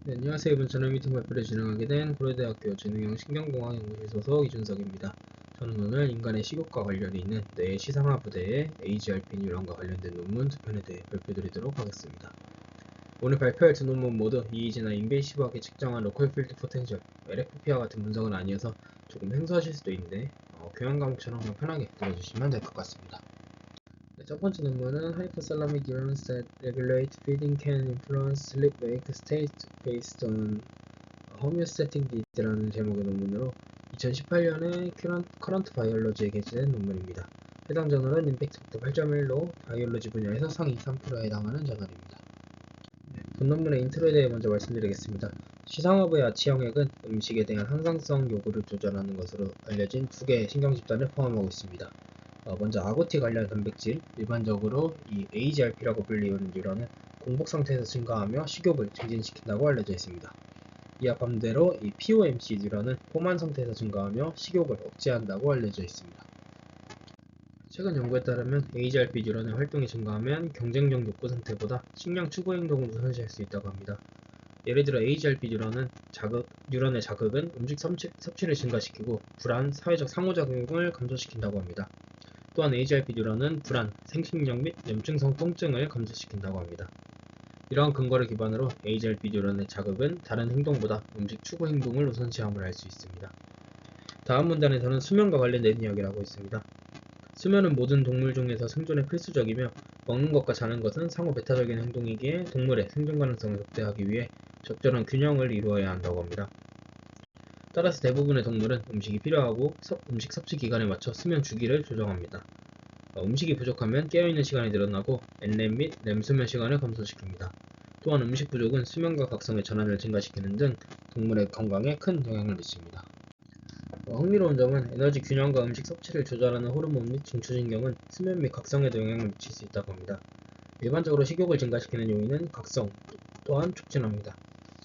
네, 안녕하세요. 이번 저널 미팅 발표를 진행하게 된 고려대학교 재능형 신경공학 연구실 소속 이준석입니다. 저는 오늘 인간의 식욕과 관련이 있는 뇌의 시상하 부대의 AGRP 뉴런과 관련된 논문 두 편에 대해 발표드리도록 하겠습니다. 오늘 발표할 두 논문 모두 EEG나 인베이시브하게 측정한 로컬 필드 포텐셜, LFP와 같은 분석은 아니어서 조금 생소하실 수도 있는데 교양 과목처럼 그냥 편하게 들어주시면 될 것 같습니다. 네, 첫 번째 논문은 Hypothalamic neurons that regulate feeding can influence sleep-wake state based on homeostatic need라는 제목의 논문으로 2018년에 커런트 바이올로지에 게재된 논문입니다. 해당 저널은 임팩트 팩터 8.1로 바이올로지 분야에서 상위 3%에 해당하는 저널입니다. 본 논문의 인트로에 대해 먼저 말씀드리겠습니다. 시상하부의 아치형액은 음식에 대한 항상성 요구를 조절하는 것으로 알려진 두 개의 신경집단을 포함하고 있습니다. 먼저 아구티 관련 단백질, 일반적으로 이 AGRP라고 불리우는 뉴런은 공복 상태에서 증가하며 식욕을 증진시킨다고 알려져 있습니다. 이와 반대로 이 POMC 뉴런은 포만 상태에서 증가하며 식욕을 억제한다고 알려져 있습니다. 최근 연구에 따르면 AGRP 뉴런의 활동이 증가하면 경쟁력 욕구 상태보다 식량 추구 행동을 우선시할 수 있다고 합니다. 예를 들어 AGRP 뉴런의 자극은 음식 섭취를 증가시키고 불안, 사회적 상호작용을 감소시킨다고 합니다. 또한 AGRP 뉴런은 불안, 생식력 및 염증성 통증을 감소시킨다고 합니다. 이러한 근거를 기반으로 AGRP 뉴런의 자극은 다른 행동보다 음식 추구 행동을 우선시함을 알 수 있습니다. 다음 문단에서는 수면과 관련된 이야기를 하고 있습니다. 수면은 모든 동물 중에서 생존에 필수적이며 먹는 것과 자는 것은 상호 배타적인 행동이기에 동물의 생존 가능성을 극대화하기 위해 적절한 균형을 이루어야 한다고 합니다. 따라서 대부분의 동물은 음식이 필요하고 음식 섭취 기간에 맞춰 수면 주기를 조정합니다. 음식이 부족하면 깨어있는 시간이 늘어나고 N램 및 렘 수면 시간을 감소시킵니다. 또한 음식 부족은 수면과 각성의 전환을 증가시키는 등 동물의 건강에 큰 영향을 미칩니다. 흥미로운 점은 에너지 균형과 음식 섭취를 조절하는 호르몬 및 중추신경은 수면 및 각성에도 영향을 미칠 수 있다고 합니다. 일반적으로 식욕을 증가시키는 요인은 각성 또한 촉진합니다.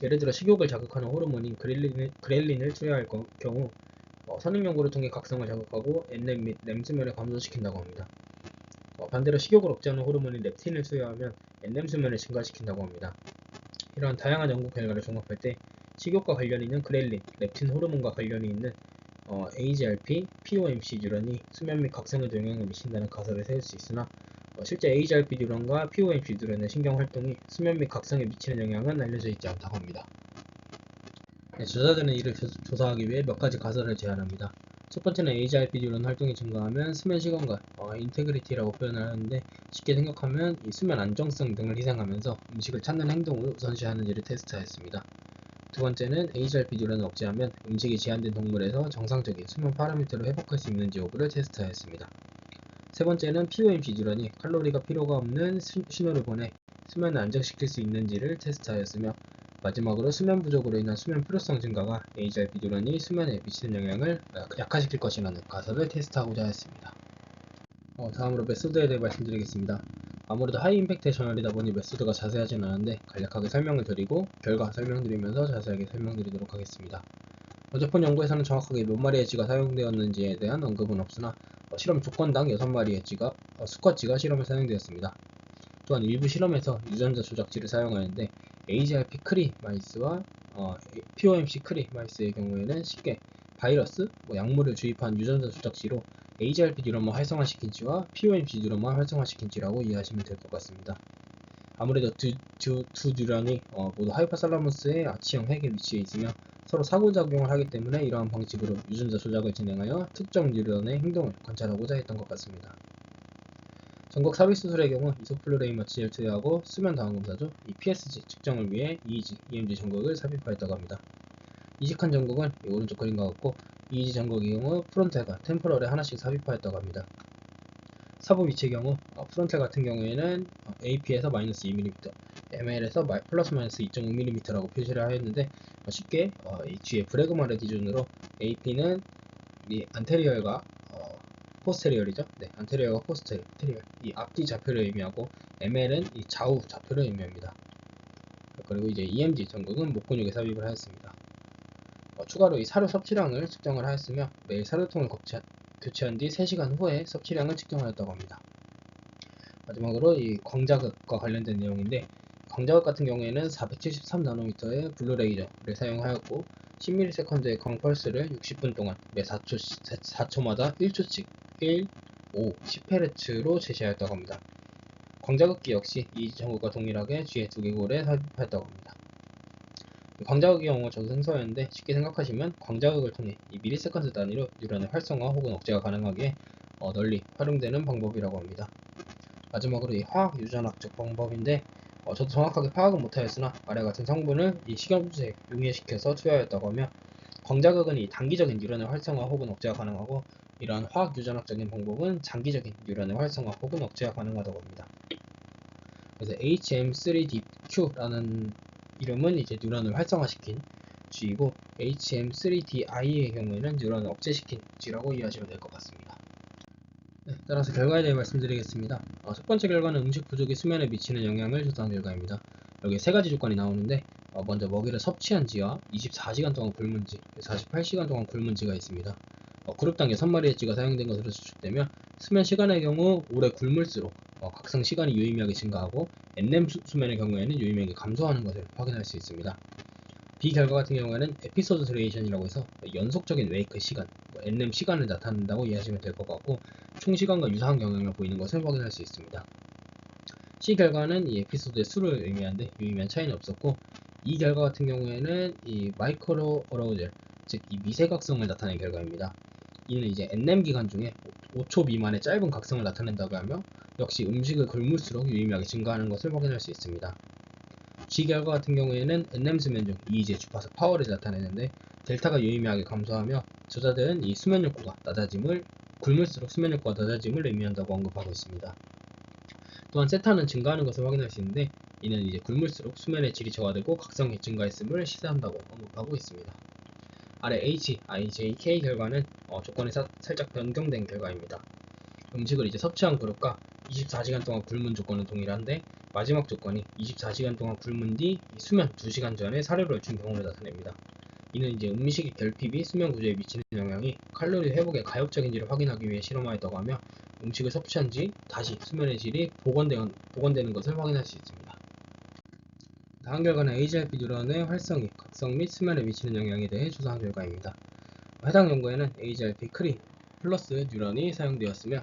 예를 들어 식욕을 자극하는 호르몬인 그렐린을 투여할 경우 선행 연구를 통해 각성을 자극하고 N램 및 렘 수면을 감소시킨다고 합니다. 반대로 식욕을 억제하는 호르몬인 렙틴을 투여하면 N램 수면을 증가시킨다고 합니다. 이러한 다양한 연구 결과를 종합할 때 식욕과 관련이 있는 그렐린, 렙틴 호르몬과 관련이 있는 AGRP, POMC 뉴런이 수면 및 각성에도 영향을 미친다는 가설을 세울 수 있으나 실제 AGRP 뉴런과 POMC 뉴런의 신경활동이 수면 및 각성에 미치는 영향은 알려져 있지 않다고 합니다. 저자들은 이를 조사하기 위해 몇 가지 가설을 제안합니다. 첫 번째는 AGRP 뉴런 활동이 증가하면 수면 시간과 인테그리티라고 표현을 하는데 쉽게 생각하면 이 수면 안정성 등을 희생하면서 음식을 찾는 행동을 우선시하는지를 테스트하였습니다. 두 번째는 AGRP 뉴런을 억제하면 음식이 제한된 동물에서 정상적인 수면 파라미터를 회복할 수 있는지 여부를 테스트하였습니다. 세 번째는 POMC 뉴런이 칼로리가 필요가 없는 신호를 보내 수면을 안정시킬 수 있는지를 테스트하였으며 마지막으로 수면 부족으로 인한 수면 필요성 증가가 AGRP 뉴런이 수면에 미치는 영향을 약화시킬 것이라는 가설을 테스트하고자 했습니다. 다음으로 메소드에 대해 말씀드리겠습니다. 아무래도 하이 임팩트의 저널이다 보니 메소드가 자세하진 않은데 간략하게 설명을 드리고 결과 설명드리면서 자세하게 설명드리도록 하겠습니다. 어제폰 연구에서는 정확하게 몇 마리의 쥐가 사용되었는지에 대한 언급은 없으나 실험 조건당 6마리의 쥐가 수컷쥐가 실험에 사용되었습니다. 또한 일부 실험에서 유전자 조작지를 사용하는데 AGRP 크리 마이스와 POMC 크리 마이스의 경우에는 쉽게 바이러스, 약물을 주입한 유전자 조작지로 AGRP 뉴런만 활성화시킨 쥐와 POMC 뉴런만 활성화시킨 쥐라고 이해하시면 될 것 같습니다. 아무래도 두 뉴런이 모두 하이포살라무스의 아치형 핵에 위치해 있으며 서로 상호작용을 하기 때문에 이러한 방식으로 유전자 조작을 진행하여 특정 뉴런의 행동을 관찰하고자 했던 것 같습니다. 전극 삽입 수술의 경우 이소플루레인 마취제를 투여하고 수면 다음 검사죠. 이 PSG 측정을 위해 EEG, EMG 전극을 삽입하였다고 합니다. 이식한 전극은 오른쪽 그림과 같고 EEG 전극의 경우 프론텔과 템포럴에 하나씩 삽입하였다고 합니다. 사부 위치의 경우 프론텔 같은 경우에는 AP에서 마이너스 2mm, ML에서 플러스 마이너스 2.5mm라고 표시를 하였는데 쉽게 이 뒤에 브래그마를 기준으로 AP는 이 안테리얼과 포스테리얼이죠. 네, 안테리얼과 포스테리얼 이 앞뒤 좌표를 의미하고 ML은 이 좌우 좌표를 의미합니다. 그리고 이제 EMG 전극은 목 근육에 삽입을 하였습니다. 추가로 이 사료 섭취량을 측정을 하였으며 매일 사료통을 교체한 뒤 3시간 후에 섭취량을 측정하였다고 합니다. 마지막으로 이 광자극과 관련된 내용인데 광자극 같은 경우에는 473나노미터의 블루레이저를 사용하였고 10ms의 광펄스를 60분 동안 매 4초마다 1초씩 1, 5, 10Hz로 제시하였다고 합니다. 광자극기 역시 이 전구가 동일하게 G의 두개골에 삽입하였다고 합니다. 광자극의 경우 저도 생소했는데 쉽게 생각하시면 광자극을 통해 이 미리세컨드 단위로 뉴런의 활성화 혹은 억제가 가능하게 널리 활용되는 방법이라고 합니다. 마지막으로 이 화학 유전학적 방법인데 저도 정확하게 파악은 못하였으나 아래 같은 성분을 이 식염수에 용해시켜서 투여하였다고 하며 광자극은 이 단기적인 뉴런의 활성화 혹은 억제가 가능하고 이러한 화학 유전학적인 방법은 장기적인 뉴런의 활성화 혹은 억제가 가능하다고 합니다. 그래서 HM3DQ라는 이름은 이제 뉴런을 활성화시킨 G이고 HM3DI의 경우에는 뉴런을 억제시킨 G라고 이해하시면 될 것 같습니다. 네, 따라서 결과에 대해 말씀드리겠습니다. 첫 번째 결과는 음식 부족이 수면에 미치는 영향을 조사한 결과입니다. 여기 세 가지 조건이 나오는데 먼저 먹이를 섭취한 지와 24시간 동안 굶은 지, 48시간 동안 굶은 지가 있습니다. 그룹 단계 선마리의 지가 사용된 것으로 추측되며 수면 시간의 경우 오래 굶을수록 각성 시간이 유의미하게 증가하고 NM 수면의 경우에는 유의미하게 감소하는 것을 확인할 수 있습니다. B 결과 같은 경우에는 에피소드 듀레이션이라고 해서 연속적인 웨이크 시간, NM 시간을 나타낸다고 이해하시면 될 것 같고 총 시간과 유사한 경향을 보이는 것을 확인할 수 있습니다. C 결과는 이 에피소드의 수를 의미하는데 유의미한 차이는 없었고 이 결과 같은 경우에는 이 마이크로 어라우젤, 즉 이 미세각성을 나타낸 결과입니다. 이는 이제 NM 기간 중에 5초 미만의 짧은 각성을 나타낸다고 하며 역시 음식을 굶을수록 유의미하게 증가하는 것을 확인할 수 있습니다. G 결과 같은 경우에는 NM 수면 중 EEG의 주파수 파워를 나타내는데 델타가 유의미하게 감소하며 저자들은 이 수면 욕구가 낮아짐을 굶을수록 수면 욕구가 낮아짐을 의미한다고 언급하고 있습니다. 또한 세타는 증가하는 것을 확인할 수 있는데 이는 이제 굶을수록 수면의 질이 저하되고 각성이 증가했음을 시사한다고 언급하고 있습니다. 아래 H, I, J, K 결과는 조건이 살짝 변경된 결과입니다. 음식을 이제 섭취한 그룹과 24시간 동안 굶은 조건은 동일한데 마지막 조건이 24시간 동안 굶은 뒤 수면 2시간 전에 사료를 준 경우를 나타냅니다. 이는 이제 음식의 결핍이 수면 구조에 미치는 영향이 칼로리 회복에 가역적인지를 확인하기 위해 실험하였다고 하며 음식을 섭취한 지 다시 수면의 질이 복원되는 것을 확인할 수 있습니다. 다음 결과는 AGRP 뉴런의 활성이, 각성 및 수면에 미치는 영향에 대해 조사한 결과입니다. 해당 연구에는 AGRP 크리 플러스 뉴런이 사용되었으며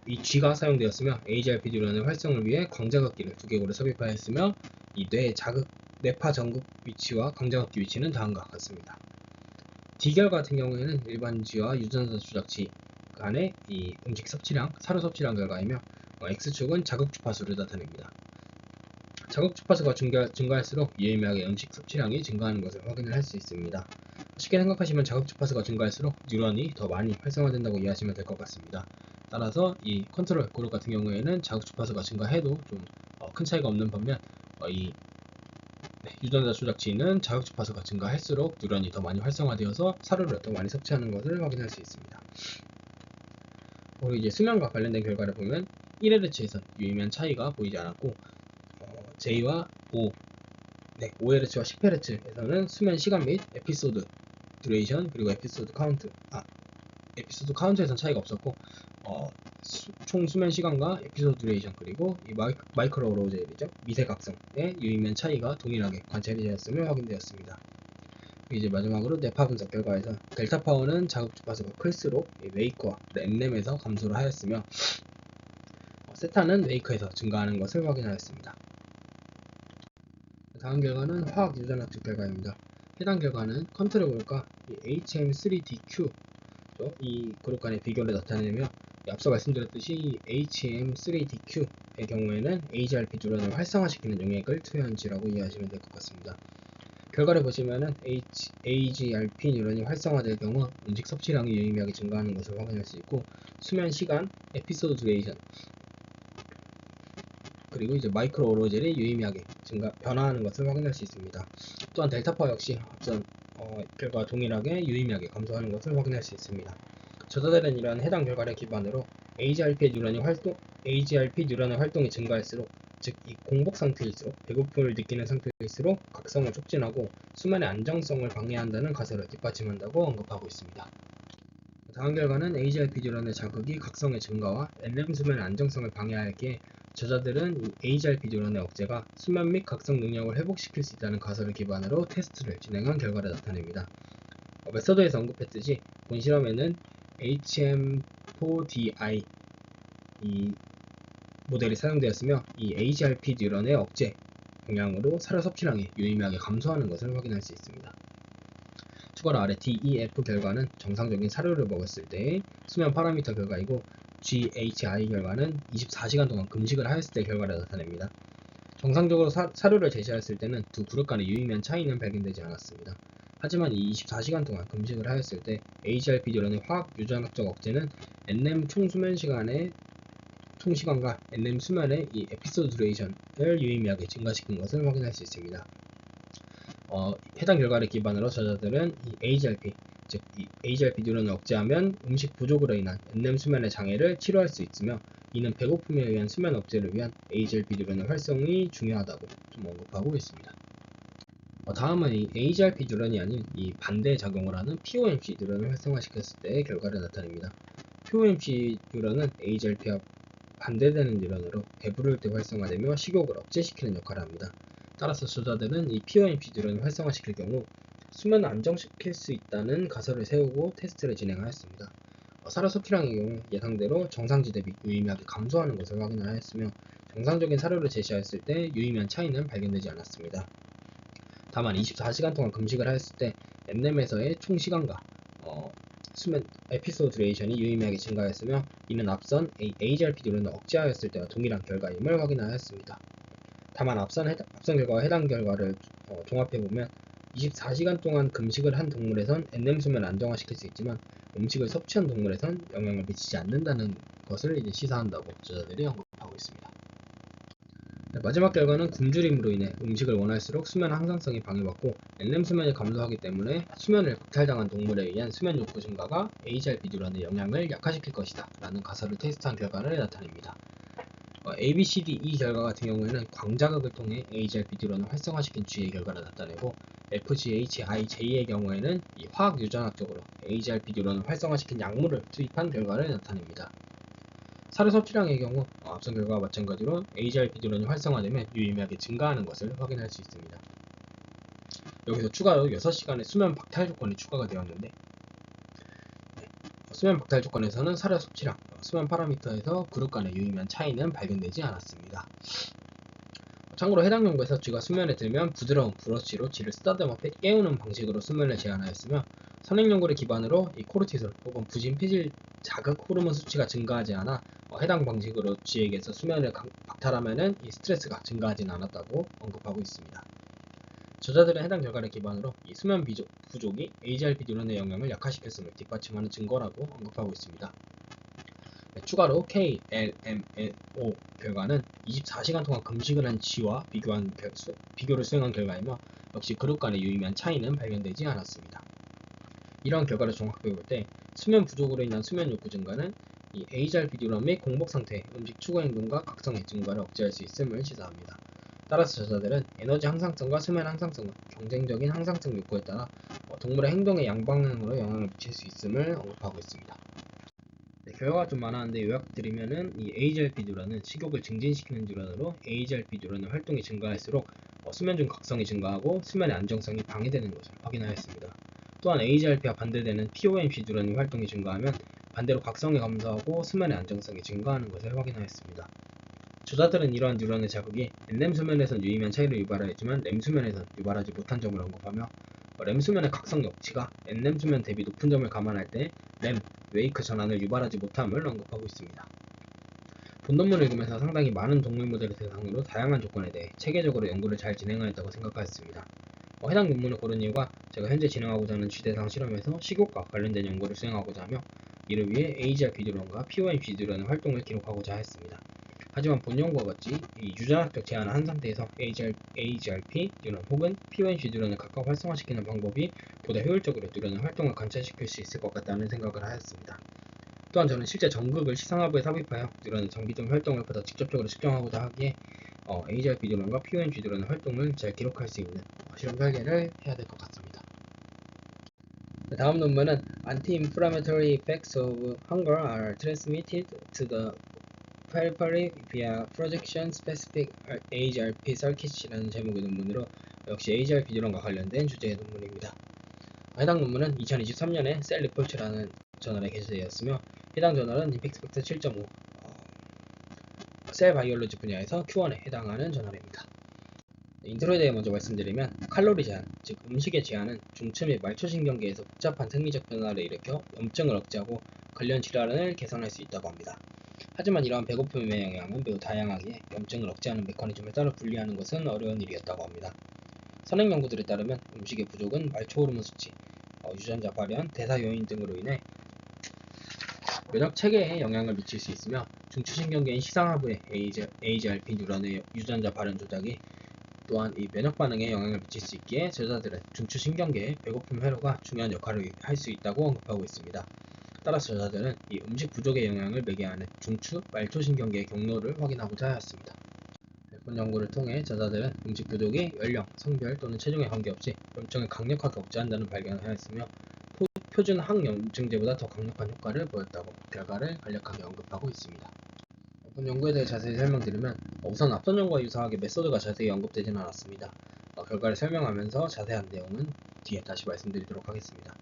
이 G가 사용되었으며 AGRP 뉴런의 활성을 위해 광자극기를 두개골에 삽입하였으며 이 뇌파 전극 위치와 광자극기 위치는 다음과 같습니다. D 결과 같은 경우에는 일반 G와 유전자 조작 G 간의 이 음식 섭취량, 사료 섭취량 결과이며 X축은 자극 주파수를 나타냅니다. 자극 주파수가 증가할수록 유의미하게 음식 섭취량이 증가하는 것을 확인을 할 수 있습니다. 쉽게 생각하시면 자극 주파수가 증가할수록 뉴런이 더 많이 활성화된다고 이해하시면 될 것 같습니다. 따라서 이 컨트롤 그룹 같은 경우에는 자극 주파수가 증가해도 좀 큰 차이가 없는 반면 이 유전자 조작치는 자극 주파수가 증가할수록 뉴런이 더 많이 활성화되어서 사료를 더 많이 섭취하는 것을 확인할 수 있습니다. 그리고 이제 수면과 관련된 결과를 보면 1Hz에선 유의미한 차이가 보이지 않았고 J와 5Hz와 10Hz에서는 수면 시간 및 에피소드 듀레이션 그리고 에피소드 카운트에선 차이가 없었고 총 수면 시간과 에피소드 듀레이션 그리고 이 마이크로 어로우젤이죠 미세각성의 유의미한 차이가 동일하게 관찰이 되었음을 확인되었습니다. 이제 마지막으로 뇌파 분석 결과에서 델타 파워는 자극 주파수가 클수록 웨이크와 NM에서 감소를 하였으며 세타는 웨이크에서 증가하는 것을 확인하였습니다. 다음 결과는 화학 유전학적 결과입니다. 해당 결과는 컨트롤과 HM3DQ 이 그룹 간의 비교를 나타내며 앞서 말씀드렸듯이 HM3DQ의 경우에는 AGRP 뉴런을 활성화시키는 용액을 투여한 G라고 이해하시면 될 것 같습니다. 결과를 보시면은 AGRP 뉴런이 활성화될 경우 음식 섭취량이 유의미하게 증가하는 것을 확인할 수 있고 수면 시간, 에피소드 듀레이션 그리고 이제 마이크로 어로우젤이 유의미하게 변화하는 것을 확인할 수 있습니다. 또한 델타파 역시 앞선 결과와 동일하게 유의미하게 감소하는 것을 확인할 수 있습니다. 저자들은 이러한 해당 결과를 기반으로 AGRP 뉴런의 활동이 증가할수록 즉 이 공복 상태일수록 배고픔을 느끼는 상태일수록 각성을 촉진하고 수면의 안정성을 방해한다는 가설을 뒷받침한다고 언급하고 있습니다. 다음 결과는 AGRP 뉴런의 자극이 각성의 증가와 NM 수면의 안정성을 방해하기에 저자들은 이 HRP 뉴런의 억제가 수면 및 각성 능력을 회복시킬 수 있다는 가설을 기반으로 테스트를 진행한 결과를 나타냅니다. 메서드에서 언급했듯이 본 실험에는 HM4DI 이 모델이 사용되었으며 이 HRP 뉴런의 억제 영향으로 사료 섭취량이 유의미하게 감소하는 것을 확인할 수 있습니다. 추가로 아래 DEF 결과는 정상적인 사료를 먹었을 때의 수면 파라미터 결과이고 GHI 결과는 24시간 동안 금식을 하였을 때 결과를 나타냅니다. 정상적으로 사료를 제시하였을 때는 두 그룹 간의 유의미한 차이는 발견되지 않았습니다. 하지만 이 24시간 동안 금식을 하였을 때 HRP 뉴런의 화학 유전학적 억제는 NM 총시간과 NM 수면의 이 에피소드 듀레이션을 유의미하게 증가시킨 것을 확인할 수 있습니다. 해당 결과를 기반으로 저자들은 이 HRP, 즉 이 HRP 뉴런을 억제하면 음식 부족으로 인한 NM 수면의 장애를 치료할 수 있으며 이는 배고픔에 의한 수면 억제를 위한 HRP 뉴런의 활성이 중요하다고 좀 언급하고 있습니다. 다음은 이 HRP 뉴런이 아닌 이 반대 작용을 하는 POMC 뉴런을 활성화시켰을 때의 결과를 나타냅니다. POMC 뉴런은 HRP와 반대되는 뉴런으로 배부를 때 활성화되며 식욕을 억제시키는 역할을 합니다. 따라서 저자들은 이 POMC 뉴런을 활성화시킬 경우 수면을 안정시킬 수 있다는 가설을 세우고 테스트를 진행하였습니다. 사료 섭취량의 경우 예상대로 정상치 대비 유의미하게 감소하는 것을 확인하였으며 정상적인 사료를 제시하였을 때 유의미한 차이는 발견되지 않았습니다. 다만 24시간 동안 금식을 하였을 때 NM에서의 총 시간과 수면 에피소드 듀레이션이 유의미하게 증가하였으며 이는 앞선 HRP 뉴런을 억제하였을 때와 동일한 결과임을 확인하였습니다. 다만 앞선 결과와 해당 결과를 종합해보면 24시간 동안 금식을 한 동물에선 NM 수면을 안정화시킬 수 있지만 음식을 섭취한 동물에선 영향을 미치지 않는다는 것을 이제 시사한다고 저자들이 언급하고 있습니다. 마지막 결과는 굶주림으로 인해 음식을 원할수록 수면 항상성이 방해받고 NM 수면이 감소하기 때문에 수면을 박탈당한 동물에 의한 수면 욕구 증가가 HRP 뉴런의 영향을 약화시킬 것이다 라는 가설을 테스트한 결과를 나타냅니다. ABCDE 결과 같은 경우에는 광자극을 통해 HRP 뉴런을 활성화시킨 G의 결과를 나타내고 FGHIJ의 경우에는 이 화학 유전학적으로 HRP 뉴런을 활성화시킨 약물을 투입한 결과를 나타냅니다. 사료 섭취량의 경우 앞선 결과와 마찬가지로 HRP 뉴런이 활성화되면 유의미하게 증가하는 것을 확인할 수 있습니다. 여기서 추가로 6시간의 수면 박탈 조건이 추가가 되었는데 수면 박탈 조건에서는 사료 섭취량, 수면 파라미터에서 그룹 간의 유의미한 차이는 발견되지 않았습니다. 참고로 해당 연구에서 쥐가 수면에 들면 부드러운 브러쉬로 쥐를 쓰다듬어 깨우는 방식으로 수면을 제한하였으며 선행 연구를 기반으로 이 코르티솔 혹은 부진피질 자극 호르몬 수치가 증가하지 않아 해당 방식으로 쥐에게서 수면을 박탈하면 이 스트레스가 증가하진 않았다고 언급하고 있습니다. 저자들은 해당 결과를 기반으로 이 수면 부족이 HRP 뉴런의 영향을 약화시켰음을 뒷받침하는 증거라고 언급하고 있습니다. 추가로 KLMNO 결과는 24시간 동안 금식을 한 쥐와 비교를 수행한 결과이며 역시 그룹 간의 유의미한 차이는 발견되지 않았습니다. 이러한 결과를 종합해 볼 때 수면 부족으로 인한 수면 욕구 증가는 이 HRP 뉴런 및 공복 상태의 음식 추구 행동과 각성의 증가를 억제할 수 있음을 시사합니다. 따라서 저자들은 에너지 항상성과 수면 항상성은 경쟁적인 항상성 욕구에 따라 동물의 행동의 양방향으로 영향을 미칠 수 있음을 언급하고 있습니다. 결과가 좀 많았는데 요약드리면은 이 HRP 뉴런은 식욕을 증진시키는 뉴런으로 HRP 뉴런의 활동이 증가할수록 수면 중 각성이 증가하고 수면의 안정성이 방해되는 것을 확인하였습니다. 또한 HRP와 반대되는 POMC 뉴런의 활동이 증가하면 반대로 각성이 감소하고 수면의 안정성이 증가하는 것을 확인하였습니다. 저자들은 이러한 뉴런의 자극이 NM 수면에선 유의미한 차이를 유발하였지만 REM 수면에선 유발하지 못한 점을 언급하며 REM 수면의 각성 역치가 NM 수면 대비 높은 점을 감안할 때 REM, 웨이크 전환을 유발하지 못함을 언급하고 있습니다. 본 논문을 읽으면서 상당히 많은 동물 모델을 대상으로 다양한 조건에 대해 체계적으로 연구를 잘 진행하였다고 생각하였습니다. 해당 논문을 고른 이유가 제가 현재 진행하고자 하는 쥐대상 실험에서 식욕과 관련된 연구를 수행하고자 하며 이를 위해 HRP 뉴런과 POMC 뉴런의 활동을 기록하고자 하였습니다. 하지만 본 연구와 같이 이 유전학적 제한을 한 상태에서 HRP 뉴런 혹은 POMC 뉴런을 각각 활성화시키는 방법이 보다 효율적으로 뉴런의 활동을 관찰시킬 수 있을 것 같다는 생각을 하였습니다. 또한 저는 실제 전극을 시상하부에 삽입하여 뉴런의 정기적 활동을 보다 직접적으로 측정하고자 하기에 HRP 뉴런과 POMC 뉴런의 활동을 잘 기록할 수 있는 실험 설계를 해야 될 것 같습니다. 다음 논문은 Anti-inflammatory effects of hunger are transmitted to the periphery via projection specific AGRP circuits이라는 제목의 논문으로 역시 AGRP 뉴런과 관련된 주제의 논문입니다. 해당 논문은 2023년에 셀 리포트라는 저널에 게재되었으며 해당 저널은 임팩트 팩터 7.5 셀 바이올로지 분야에서 Q1에 해당하는 저널입니다. 인트로에 대해 먼저 말씀드리면 칼로리 제한, 즉 음식의 제한은 중추 및 말초신경계에서 복잡한 생리적 변화를 일으켜 염증을 억제하고 관련 질환을 개선할 수 있다고 합니다. 하지만 이러한 배고픔의 영향은 매우 다양하기에 염증을 억제하는 메커니즘을 따로 분리하는 것은 어려운 일이었다고 합니다. 선행 연구들에 따르면 음식의 부족은 말초 호르몬 수치, 유전자 발현, 대사 요인 등으로 인해 면역 체계에 영향을 미칠 수 있으며 중추신경계인 시상하부의 AGRP 뉴런의 유전자 발현 조작이 또한 이 면역 반응에 영향을 미칠 수 있기에 저자들은 중추신경계의 배고픔 회로가 중요한 역할을 할 수 있다고 언급하고 있습니다. 따라서 저자들은 이 음식 부족의 영향을 매개하는 중추, 말초신경계의 경로를 확인하고자 하였습니다. 본 연구를 통해 저자들은 음식 부족이 연령, 성별 또는 체중에 관계없이 염증을 강력하게 억제한다는 발견을 하였으며 표준 항염증제보다 더 강력한 효과를 보였다고 결과를 간략하게 언급하고 있습니다. 본 연구에 대해 자세히 설명드리면 우선 앞선 연구와 유사하게 메소드가 자세히 언급되지는 않았습니다. 결과를 설명하면서 자세한 내용은 뒤에 다시 말씀드리도록 하겠습니다.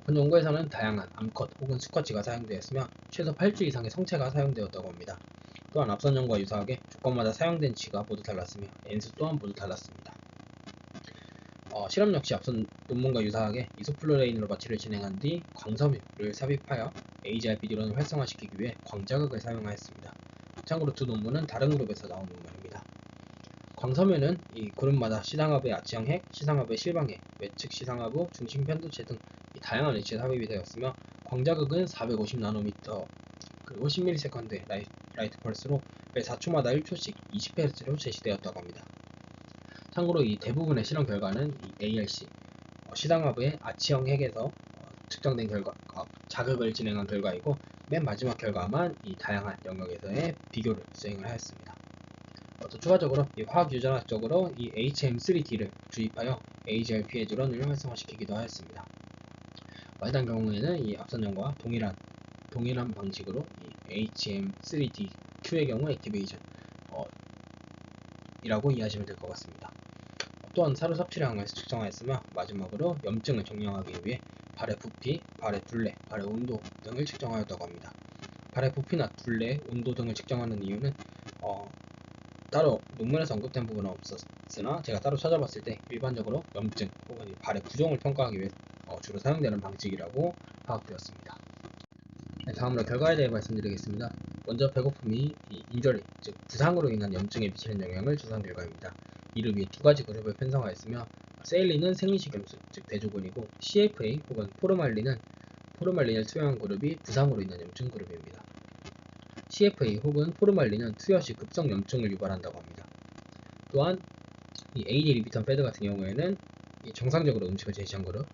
본 연구에서는 다양한 암컷 혹은 수컷쥐가 사용되었으며 최소 8주 이상의 성체가 사용되었다고 합니다. 또한 앞선 연구와 유사하게 조건마다 사용된 쥐가 모두 달랐으며 N수 또한 모두 달랐습니다. 실험 역시 앞선 논문과 유사하게 이소플로레인으로 마취를 진행한 뒤 광섬유를 삽입하여 AGRP 뉴런을 활성화시키기 위해 광자극을 사용하였습니다. 참고로 두 논문은 다른 그룹에서 나온 논문입니다. 광섬유는 이 그룹마다 시상하부의 아치형 핵, 시상하부의 실방핵, 외측 시상하부, 중심 편도체 등 다양한 위치에 삽입이 되었으며 광자극은 450나노미터 그리고 10ms의 라이트 펄스로 매 4초마다 1초씩 20Hz로 제시되었다고 합니다. 참고로 이 대부분의 실험 결과는 이 ARC, 시상하부의 아치형 핵에서 측정된 결과, 자극을 진행한 결과이고 맨 마지막 결과만 이 다양한 영역에서의 비교를 수행을 하였습니다. 또 추가적으로 이 화학 유전학적으로 이 HM3D를 주입하여 AGRP의 뉴런을 활성화시키기도 하였습니다. 해당 경우에는 이 앞선 연구와 동일한 방식으로 이 HM3D-Q의 경우 액티베이션 이라고 이해하시면 될 것 같습니다. 또한 사료 섭취량을 측정하였으며 마지막으로 염증을 정량하기 위해 발의 부피, 발의 둘레, 발의 온도 등을 측정하였다고 합니다. 발의 부피나 둘레, 온도 등을 측정하는 이유는 따로 논문에서 언급된 부분은 없었으나 제가 따로 찾아봤을 때 일반적으로 염증 혹은 발의 부종을 평가하기 위해 주로 사용되는 방식이라고 파악되었습니다. 다음으로 결과에 대해 말씀드리겠습니다. 먼저 배고픔이 인저리, 즉 부상으로 인한 염증에 미치는 영향을 조사한 결과입니다. 이를 위해 두 가지 그룹을 편성하였으며 세일린은 생리식염수, 즉 대조군이고 CFA 혹은 포르말린을 투여한 그룹이 부상으로 인한 염증 그룹입니다. CFA 혹은 포르말린은 투여 시 급성 염증을 유발한다고 합니다. 또한 이 AD 리비턴 패드 같은 경우에는 정상적으로 음식을 제시한 그룹,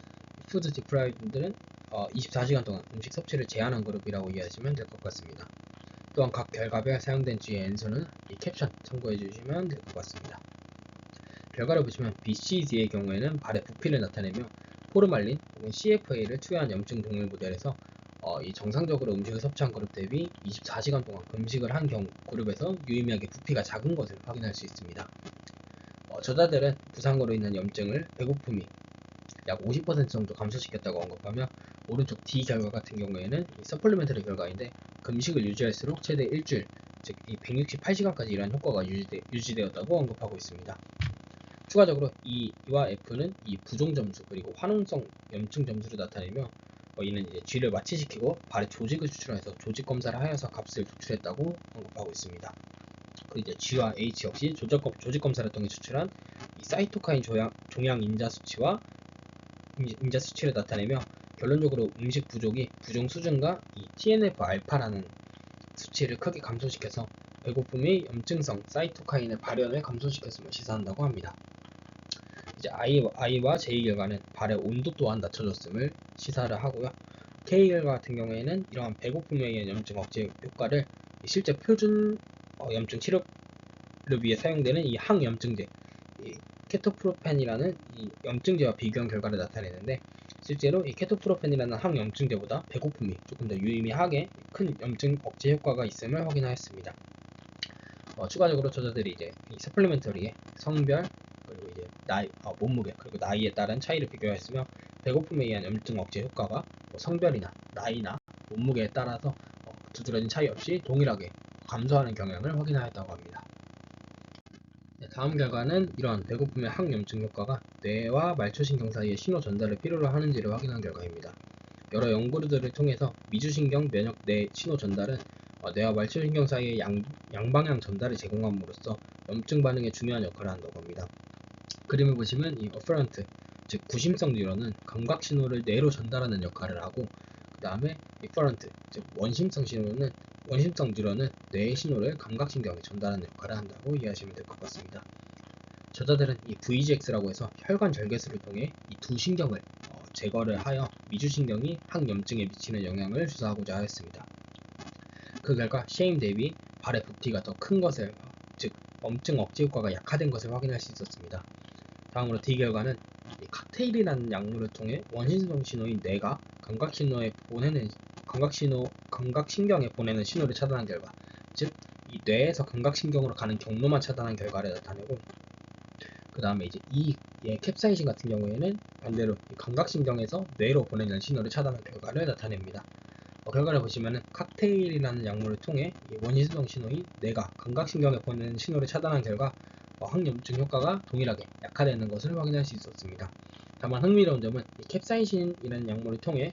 푸드 디프라이브들은 24시간 동안 음식 섭취를 제한한 그룹이라고 이해하시면 될 것 같습니다. 또한 각 결과별 사용된 쥐의 N수는 이 캡션 참고해 주시면 될 것 같습니다. 결과를 보시면 BCD의 경우에는 발의 부피를 나타내며 포르말린 혹은 CFA를 투여한 염증 동물 모델에서 이 정상적으로 음식을 섭취한 그룹 대비 24시간 동안 금식을 한 경우 그룹에서 유의미하게 부피가 작은 것을 확인할 수 있습니다. 저자들은 부상으로 인한 염증을 배고픔이 약 50% 정도 감소시켰다고 언급하며 오른쪽 D 결과 같은 경우에는 이 서플리멘터리 결과인데 금식을 유지할수록 최대 일주일, 즉 168시간까지 이러한 효과가 유지되었다고 언급하고 있습니다. 추가적으로 E와 F는 이 부종 점수 그리고 화농성 염증 점수를 나타내며 이는 이제 G를 마취시키고 발에 조직을 추출해서 조직 검사를 하여서 값을 도출했다고 언급하고 있습니다. 그리고 이제 G와 H 역시 조직 검사를 통해 추출한 이 사이토카인 종양 인자 수치와 인자 수치를 나타내며 결론적으로 음식 부족이 부종 수준과 이 TNF 알파라는 수치를 크게 감소시켜서 배고픔의 염증성 사이토카인의 발현을 감소시켰음을 시사한다고 합니다. 이제 I와 J 결과는 발의 온도 또한 낮춰졌음을 시사를 하고요. K 결과 같은 경우에는 이러한 배고픔에 의한 염증 억제 효과를 실제 표준 염증 치료를 위해 사용되는 이 항염증제 케토프로펜이라는 이 염증제와 비교한 결과를 나타내는데, 실제로 이 케토프로펜이라는 항염증제보다 배고픔이 조금 더 유의미하게 큰 염증 억제 효과가 있음을 확인하였습니다. 추가적으로 저자들이 이제 이 서플리멘터리의 성별, 그리고 이제 나이, 몸무게, 그리고 나이에 따른 차이를 비교하였으며, 배고픔에 의한 염증 억제 효과가 성별이나 나이나 몸무게에 따라서 두드러진 차이 없이 동일하게 감소하는 경향을 확인하였다고 합니다. 다음 결과는 이러한 배고픔의 항염증 효과가 뇌와 말초신경 사이의 신호 전달을 필요로 하는지를 확인한 결과입니다. 여러 연구들을 통해서 미주신경 면역 내 신호 전달은 뇌와 말초신경 사이의 양방향 전달을 제공함으로써 염증 반응에 중요한 역할을 한다고 합니다. 그림을 보시면 이 어퍼런트, 즉 구심성 뉴런은 감각 신호를 뇌로 전달하는 역할을 하고, 그 다음에 이퍼런트, 즉 원심성 뉴런은 뇌의 신호를 감각신경에 전달하는 역할을 한다고 이해하시면 될 것 같습니다. 저자들은 이 VGX라고 해서 혈관 절개술을 통해 이 두 신경을 제거를 하여 미주신경이 항염증에 미치는 영향을 조사하고자 하였습니다. 그 결과 쉐임 대비 발의 부피가 더 큰 것을, 즉 염증 억제 효과가 약화된 것을 확인할 수 있었습니다. 다음으로 D 결과는 이 칵테일이라는 약물을 통해 원심성 신호인 뇌가 감각신경에 보내는 신호를 차단한 결과, 즉 이 뇌에서 감각신경으로 가는 경로만 차단한 결과를 나타내고, 그 다음에 이제 이 캡사이신 같은 경우에는 반대로 감각신경에서 뇌로 보내는 신호를 차단한 결과를 나타냅니다. 결과를 보시면은 칵테일이라는 약물을 통해 원심성 신호인 뇌가 감각신경에 보내는 신호를 차단한 결과 항염증 효과가 동일하게 약화되는 것을 확인할 수 있었습니다. 다만 흥미로운 점은 이 캡사이신이라는 약물을 통해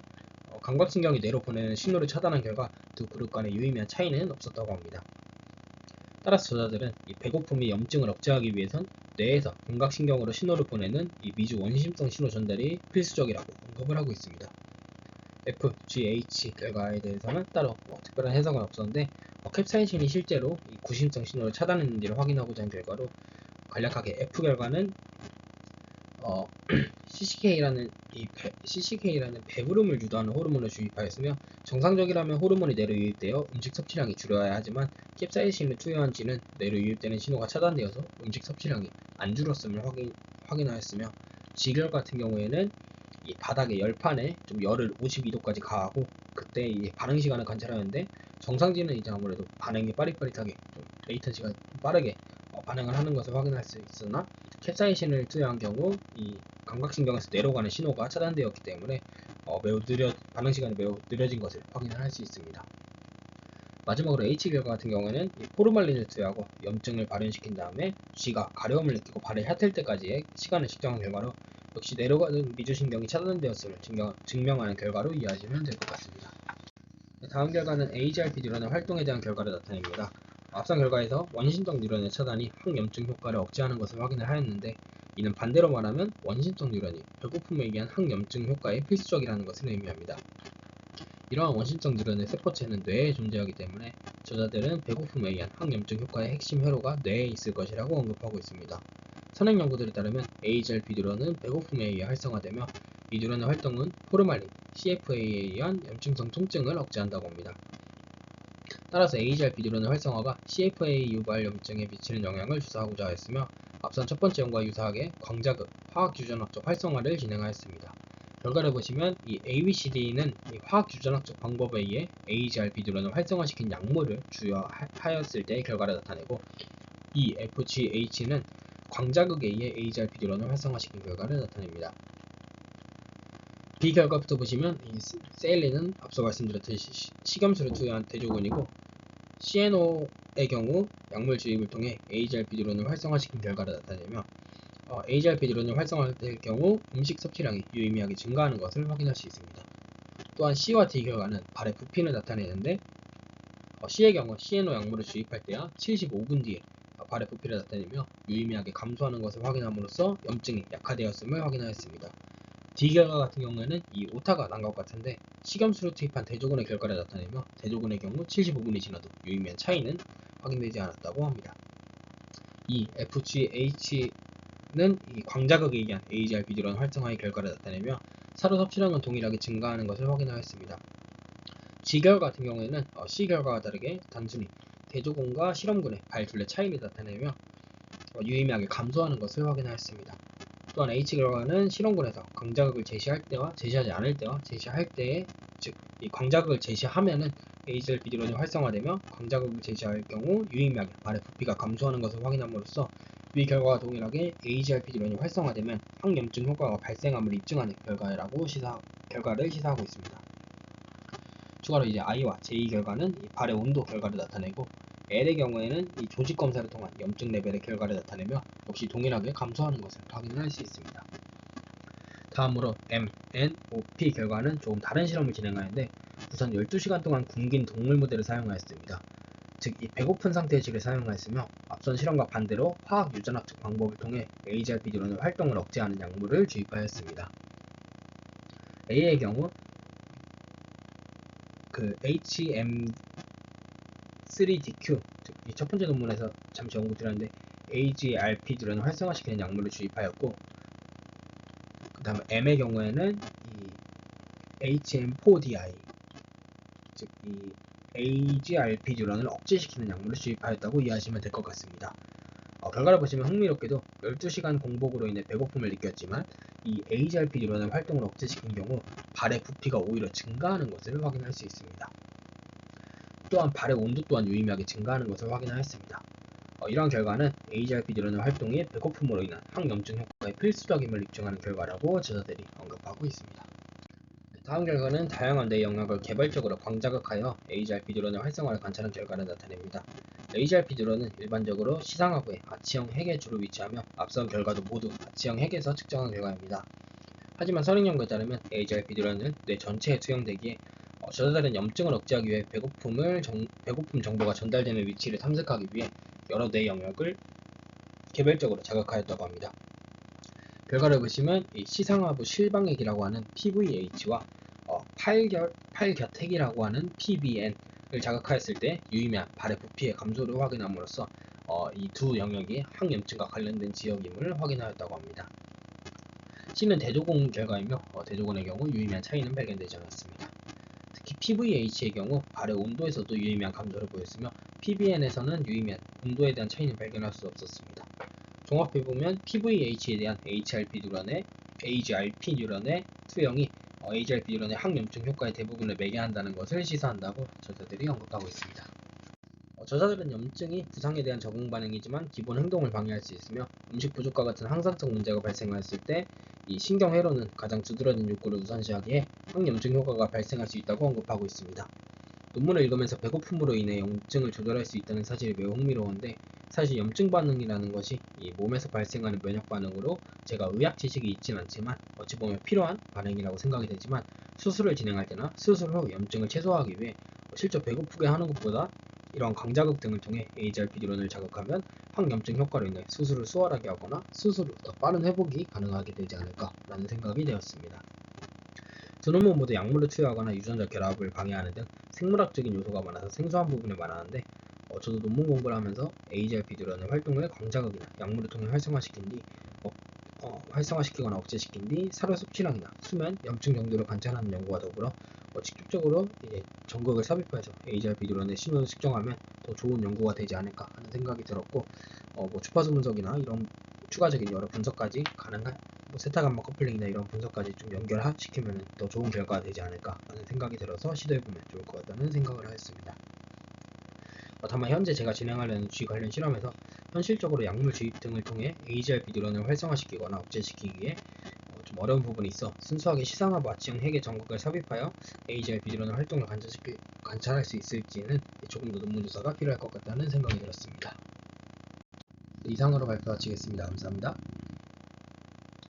감각신경이 뇌로 보내는 신호를 차단한 결과 두 그룹 간의 유의미한 차이는 없었다고 합니다. 따라서 저자들은 이 배고픔이 염증을 억제하기 위해선 뇌에서 감각신경으로 신호를 보내는 이 미주 원심성 신호 전달이 필수적이라고 언급을 하고 있습니다. FGH 결과에 대해서는 따로 특별한 해석은 없었는데, 캡사이신이 실제로 이 구심성 신호를 차단했는지를 확인하고자 한 결과로, 간략하게 F 결과는 CCK라는 배부름을 유도하는 호르몬을 주입하였으며, 정상적이라면 호르몬이 뇌로 유입되어 음식 섭취량이 줄어야 하지만 캡사이신을 투여한 지는 뇌로 유입되는 신호가 차단되어서 음식 섭취량이 안 줄었음을 확인하였으며, G 결과 같은 경우에는 이 바닥의 열판에 좀 열을 52도까지 가하고, 그때 이 반응 시간을 관찰하는데, 정상지는 이제 아무래도 반응이 빠릿빠릿하게 좀 레이턴시가 빠르게 반응을 하는 것을 확인할 수 있으나, 캡사이신을 투여한 경우 이 감각신경에서 뇌로 가는 신호가 차단되었기 때문에 반응 시간이 매우 느려진 것을 확인할 수 있습니다. 마지막으로 H 결과 같은 경우에는 이 포르말린을 투여하고 염증을 발현시킨 다음에 G가 가려움을 느끼고 발을 얕을 때까지의 시간을 측정한 결과로, 역시 뇌로 가는 미주신경이 차단되었음을 증명하는 결과로 이해하시면 될 것 같습니다. 다음 결과는 AGRP 뉴런의 활동에 대한 결과를 나타냅니다. 앞선 결과에서 원심성 뉴런의 차단이 항염증 효과를 억제하는 것을 확인을 하였는데, 이는 반대로 말하면 원심성 뉴런이 배고픔에 의한 항염증 효과에 필수적이라는 것을 의미합니다. 이러한 원심성 뉴런의 세포체는 뇌에 존재하기 때문에 저자들은 배고픔에 의한 항염증 효과의 핵심 회로가 뇌에 있을 것이라고 언급하고 있습니다. 선행 연구들에 따르면 AGRP 뉴런은 배고픔에 의해 활성화되며, 이 뉴런의 활동은 포르말린, CFA에 의한 염증성 통증을 억제한다고 합니다. 따라서 AGRP 뉴런의 활성화가 CFA 유발 염증에 미치는 영향을 조사하고자 하였으며, 앞선 첫 번째 연구와 유사하게 광자극, 화학유전학적 활성화를 진행하였습니다. 결과를 보시면 이 ABCD는 이 화학유전학적 방법에 의해 AGRP 뉴런을 활성화시킨 약물을 주요하였을 때의 결과를 나타내고, 이 FGH는 광자극에 의해 AGRP 뉴런을 활성화시킨 결과를 나타냅니다. B 결과부터 보시면 이 세일린은 앞서 말씀드렸듯이 식염수를 투여한 대조군이고, CNO의 경우 약물 주입을 통해 AGRP 뉴런을 활성화시킨 결과를 나타내며, AGRP 뉴런이 활성화될 경우 음식 섭취량이 유의미하게 증가하는 것을 확인할 수 있습니다. 또한 C와 D 결과는 발의 부피를 나타내는데, C의 경우 CNO 약물을 주입할 때야 75분 뒤에 발의 부피를 나타내며 유의미하게 감소하는 것을 확인함으로써 염증이 약화되었음을 확인하였습니다. D 결과 같은 경우에는 이 오타가 난 것 같은데, 식염수를 투입한 대조군의 결과를 나타내며 대조군의 경우 75분이 지나도 유의미한 차이는 확인되지 않았다고 합니다. 이 FGH는 이 광자극에 의한 AGRP 뉴런 활성화의 결과를 나타내며 사료 섭취량은 동일하게 증가하는 것을 확인하였습니다. G 결과 같은 경우에는 C 결과와 다르게 단순히 대조군과 실험군의 발 둘의 차이를 나타내며, 유의미하게 감소하는 것을 확인하였습니다. 또한 H 결과는 실험군에서 광자극을 제시할 때와 제시하지 않을 때와 제시할 때에, 즉 이 광자극을 제시하면은 HLP 드론이 활성화되며 광자극을 제시할 경우 유의미하게 발의 부피가 감소하는 것을 확인함으로써 위 결과와 동일하게 HRP 드론이 활성화되면 항염증 효과가 발생함을 입증하는 결과를 시사하고 있습니다. 추가로 이제 I와 J 결과는 이 발의 온도 결과를 나타내고, L의 경우에는 이 조직 검사를 통한 염증 레벨의 결과를 나타내며 역시 동일하게 감소하는 것을 확인할 수 있습니다. 다음으로 M, N, O, P 결과는 조금 다른 실험을 진행하였는데 우선 12시간 동안 굶긴 동물 모델을 사용하였습니다. 즉 이 배고픈 상태의 쥐를 사용하였으며 앞선 실험과 반대로 화학 유전학적 방법을 통해 HRP 드론의 활동을 억제하는 약물을 주입하였습니다. A의 경우 그 HM3DQ, 즉 이 첫 번째 논문에서 잠시 언급드렸는데 HRP 드론을 활성화시키는 약물을 주입하였고, 그 다음에 M의 경우에는 이 HM4DI, 즉 이 HRP 드론을 억제시키는 약물을 주입하였다고 이해하시면 될 것 같습니다. 결과를 보시면 흥미롭게도 12시간 공복으로 인해 배고픔을 느꼈지만 이 HRP 드론의 활동을 억제시킨 경우 발의 부피가 오히려 증가하는 것을 확인할 수 있습니다. 또한 발의 온도 또한 유의미하게 증가하는 것을 확인하였습니다. 이러한 결과는 HRP 드론의 활동이 배고픔으로 인한 항염증 효과의 필수적임을 입증하는 결과라고 저자들이 언급하고 있습니다. 다음 결과는 다양한 뇌 영역을 개별적으로 광자극하여 HRP 드론의 활성화를 관찰한 결과를 나타냅니다. HRP 드론은 일반적으로 시상하부에 아치형 핵에 주로 위치하며 앞선 결과도 모두 아치형 핵에서 측정한 결과입니다. 하지만 선행 연구에 따르면 HRP 드론은 뇌 전체에 투영되기에 저자들은 염증을 억제하기 위해 배고픔 정보가 전달되는 위치를 탐색하기 위해 여러 뇌 영역을 개별적으로 자극하였다고 합니다. 결과를 보시면 이 시상하부 실방액이라고 하는 PVH와 팔곁핵이라고 하는 PBN을 자극하였을 때 유의미한 발의 부피의 감소를 확인함으로써 이 두 영역이 항염증과 관련된 지역임을 확인하였다고 합니다. C는 대조공 결과이며 대조공의 경우 유의미한 차이는 발견되지 않았습니다. 특히 PVH의 경우 발의 온도에서도 유의미한 감소를 보였으며 PBN에서는 유의미한 온도에 대한 차이는 발견할 수 없었습니다. 종합해보면 PVH에 대한 HRP 뉴런의 투영이 HRP 뉴런의 항염증 효과의 대부분을 매개한다는 것을 시사한다고 저자들이 언급하고 있습니다. 저자들은 염증이 부상에 대한 적응 반응이지만 기본 행동을 방해할 수 있으며 음식 부족과 같은 항산성 문제가 발생하였을 때 이 신경회로는 가장 두드러진 욕구를 우선시하기에 항염증 효과가 발생할 수 있다고 언급하고 있습니다. 논문을 읽으면서 배고픔으로 인해 염증을 조절할 수 있다는 사실이 매우 흥미로운데, 사실 염증 반응이라는 것이 이 몸에서 발생하는 면역 반응으로 제가 의학 지식이 있진 않지만 어찌 보면 필요한 반응이라고 생각이 되지만, 수술을 진행할 때나 수술 후 염증을 최소화하기 위해 실제 배고프게 하는 것보다 이러한 광자극 등을 통해 HRP 뉴런을 자극하면 항염증 효과로 인해 수술을 수월하게 하거나 수술 후 더 빠른 회복이 가능하게 되지 않을까라는 생각이 되었습니다. 두 논문 모두 약물을 투여하거나 유전자 결합을 방해하는 등 생물학적인 요소가 많아서 생소한 부분이 많았는데, 저도 논문 공부를 하면서 HRP 뉴런의 활동을 광자극이나 약물을 통해 활성화시키거나 억제시킨 뒤 사료 섭취량이나 수면, 염증 정도를 관찰하는 연구와 더불어 직접적으로 전극을 삽입해서 HRP 뉴런의 신호를 측정하면 더 좋은 연구가 되지 않을까 하는 생각이 들었고, 주파수 분석이나 이런 추가적인 여러 분석까지 가능한 세타감마 커플링이나 이런 분석까지 좀 연결시키면 더 좋은 결과가 되지 않을까 하는 생각이 들어서 시도해보면 좋을 것 같다는 생각을 하였습니다. 다만 현재 제가 진행하려는 쥐 관련 실험에서 현실적으로 약물 주입 등을 통해 HRP 뉴런을 활성화시키거나 억제시키기에 좀 어려운 부분이 있어 순수하게 시상하부 아치형 핵의 전극을 삽입하여 HRP 뉴런의 활동을 관찰할 수 있을지는 조금 더 논문 조사가 필요할 것 같다는 생각이 들었습니다. 이상으로 발표 마치겠습니다. 감사합니다.